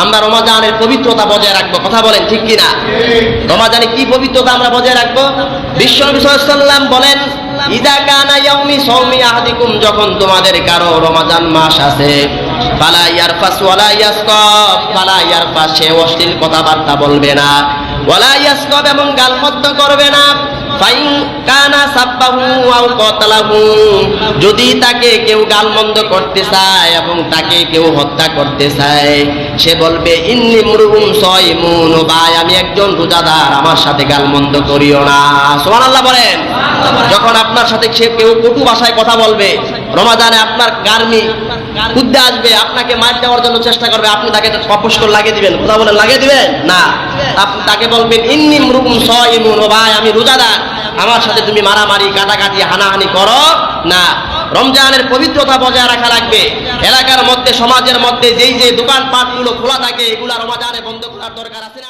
আমরা রমজানের পবিত্রতা বজায় রাখবো, কথা বলেন ঠিক কিনা? রমজানে কি পবিত্রতা আমরা বজায় রাখবো? বিশ্ব নবী সাল্লাল্লাহু আলাইহি ওয়াসাল্লাম বলেন, ইযা কানা ইয়াউমি সাওমি আহাদিকুম, যখন তোমাদের কারো রমজান মাস আছে, ফালা ইয়ারফাস ওয়ালা ইয়াসকাব, ফালা ইয়ারফাস, সে অশ্লীল কথাবার্তা বলবে না, ওয়ালা ইয়াসকাব, এবং গালমন্দ করবে না, ফাইন কানা সাব্বাহু আও কাতালাহু, যদি তাকে কেউ গালমন্দ করতে চায় এবং তাকে কেউ হত্যা করতে চায়, সে বলবে ইন্নী মুরউম সাইমুন, ভাই আমি একজন রোজাদার, আমার সাথে গালমন্দ করিও না। সুবহানাল্লাহ বলেন। যখন আপনার সাথে সে কেউ কটু ভাষায় কথা বলবে, রমজানে আপনার গার্মি উদ্দে আসবে, আপনাকে মার দেওয়ার জন্য চেষ্টা করবে, আপনি তাকে কপস করে লাগিয়ে দিবেন, কথা বলেন লাগিয়ে দিবেন না, আপনি তাকে বলবেন ইন্নী মুরউম সাইমুন, ভাই আমি রোজাদার, আমার সাথে তুমি মারামারি কাটাকাটি হানাহানি করো না। রমজানের পবিত্রতা বজায় রাখা লাগবে। এলাকার মধ্যে সমাজের মধ্যে যেই যে দোকানপাটগুলো খোলা থাকে, এগুলা রমজানে বন্ধ করার দরকার আছে না?